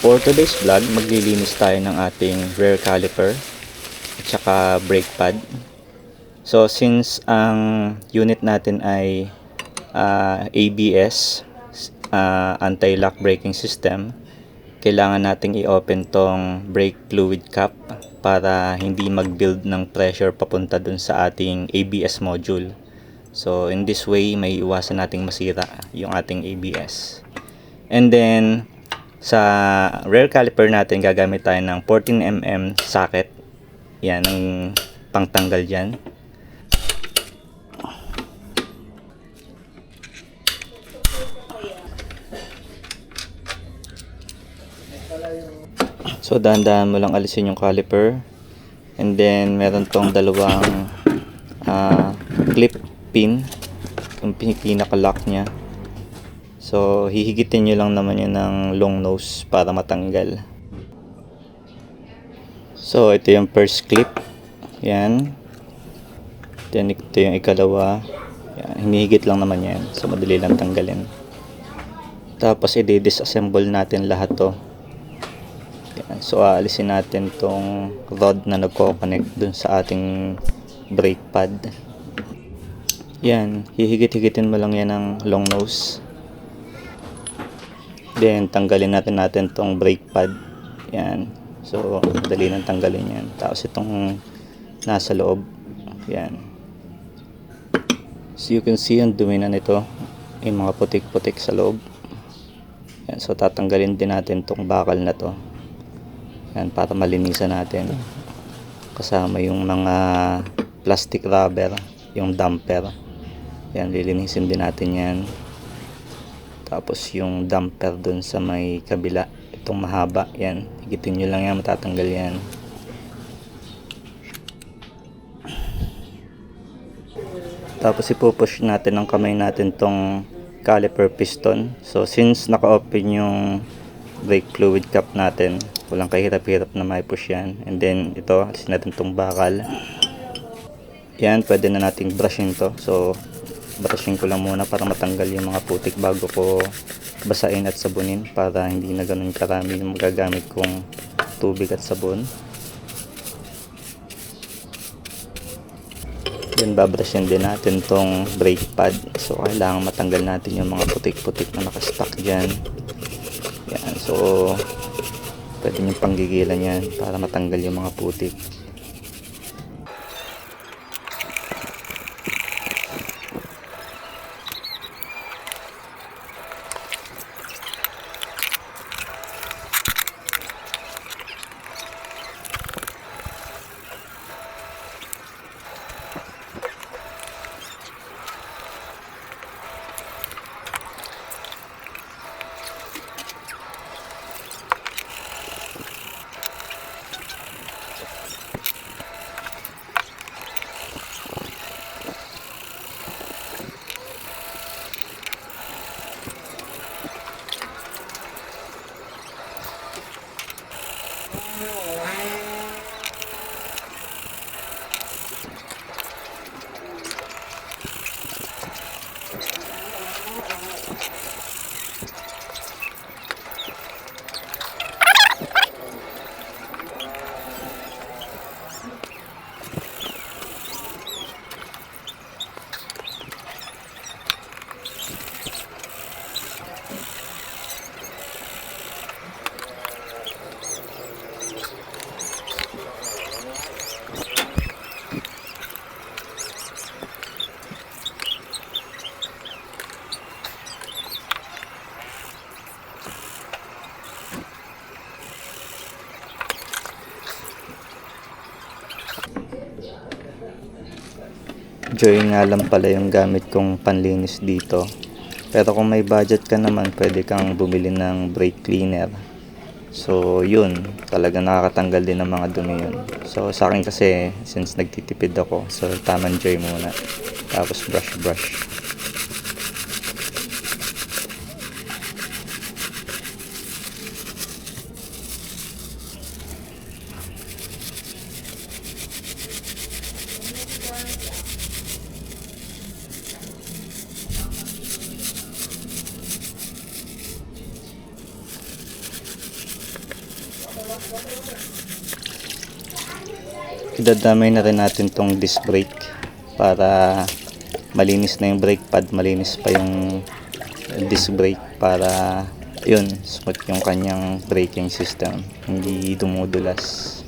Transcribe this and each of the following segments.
For today's vlog, maglilinis tayo ng ating rear caliper at saka brake pad. So since ang unit natin ay ABS, anti-lock braking system, kailangan nating i-open tong brake fluid cap para hindi mag-build ng pressure papunta dun sa ating ABS module. So in this way, may iwasan nating masira yung ating ABS. And then sa rear caliper natin, gagamit tayo ng 14mm socket. Yan ang pangtanggal dyan. So dahan-dahan mo lang alisin yung caliper. And then meron tong dalawang clip pin, yung pinaka-lock nya. So hihigitin nyo lang naman yun ng long nose para matanggal. So ito yung first clip. Yan. Then ito yung ikalawa. Yan. Hinihigit lang naman yan. So madali lang tanggalin. Tapos i-disassemble natin lahat to. Yan. So aalisin natin tong rod na nagko-connect dun sa ating brake pad. Yan. Hihigit-higitin mo lang yan ng long nose. Then tanggalin natin tong brake pad. Yan. So madali lang tanggalin yan. Tapos itong nasa loob. Yan. So you can see ang dumi na nito. Yung mga putik-putik sa loob. Yan. So tatanggalin din natin tong bakal na to. Yan, para malinisan natin. Kasama yung mga plastic rubber, yung damper. Yan, lilinisin din natin yan. Tapos yung damper dun sa may kabila, itong mahaba, yan, higitin nyo lang yan, matatanggal yan. Tapos ipupush natin ng kamay natin tong caliper piston. So since naka-open yung brake fluid cap natin, walang kahirap-hirap na may push yan. And then ito, alisin natin tong bakal. Yan, pwede na nating brushin to. So brushin ko lang muna para matanggal yung mga putik bago ko basain at sabunin, para hindi na ganun karami yung magagamit kong tubig at sabon. Then babrushin din natin tong brake pad. So kailangan matanggal natin yung mga putik-putik na nakastock dyan. Yan, so pwede nyo panggigilan yan para matanggal yung mga putik. Joy nga lang pala yung gamit kong panlinis dito. Pero kung may budget ka naman, pwede kang bumili ng brake cleaner. So yun, talaga nakakatanggal din ng mga dumi yun. So sa akin kasi, since nagtitipid ako, so tamang Joy muna. Tapos brush. Idadamay na rin natin tong disc brake para malinis na yung brake pad, malinis pa yung disc brake para yun, smooth yung kanyang braking system, hindi dumudulas.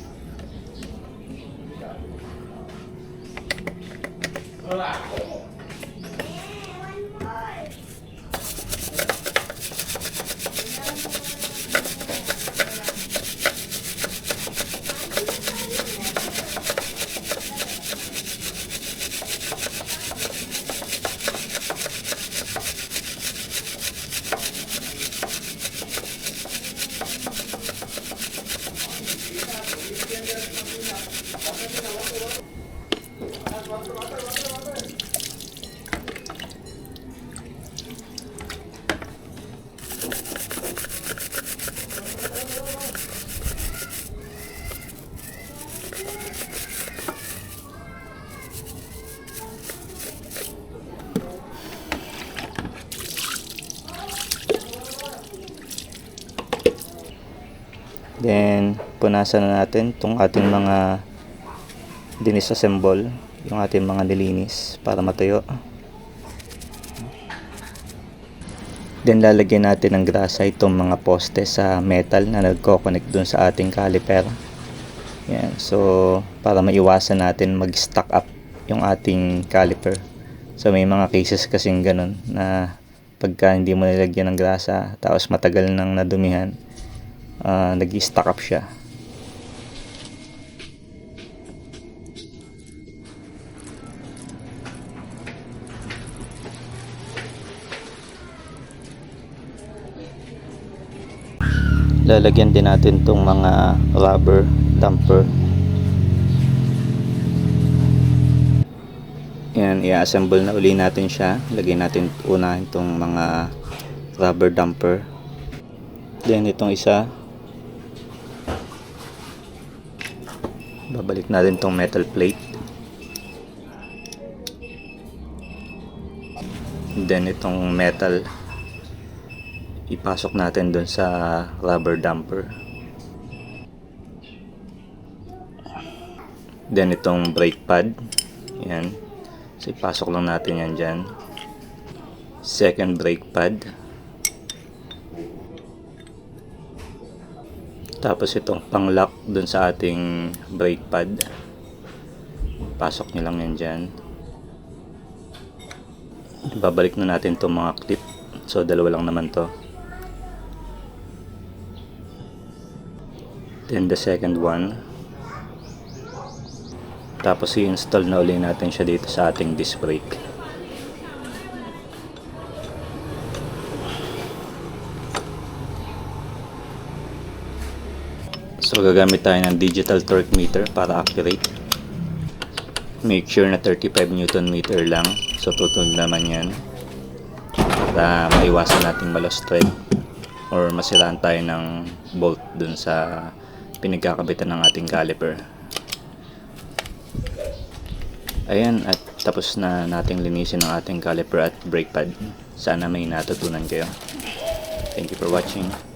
Then, punasan na natin itong ating mga dinisassemble, yung ating mga nilinis para matuyo. Then, lalagyan natin ng grasa itong mga poste sa metal na nagko-connect dun sa ating caliper. Yan. So, para maiwasan natin mag-stack up yung ating caliper. So, may mga cases kasing ganun na pagka hindi mo nilagyan ng grasa tapos matagal nang nadumihan, nag-stack up siya. Lalagyan din natin tong mga rubber damper. Yan, i-assemble na uli natin siya. Lagyan natin unahin tong mga rubber damper. Then itong isa, babalik natin tong metal plate. Then itong metal, ipasok natin dun sa rubber damper. Then itong brake pad, yan. So ipasok lang natin yan dyan. Second brake pad. Tapos itong pang-lock dun sa ating brake pad. Pasok nyo lang yan dyan. Babalik na natin itong mga clip. So dalawa lang naman to. Then the second one. Tapos i-install na uli natin siya dito sa ating disc brake. So gagamit tayo ng digital torque meter para accurate. Make sure na 35 Newton meter lang. So tutunog naman yan para maiwasan nating ma-lost thread or masiraan tayo ng bolt dun sa pinagkakabitan ng ating caliper. Ayan, at tapos na nating linisin ang ating caliper at brake pad. Sana may natutunan kayo. Thank you for watching.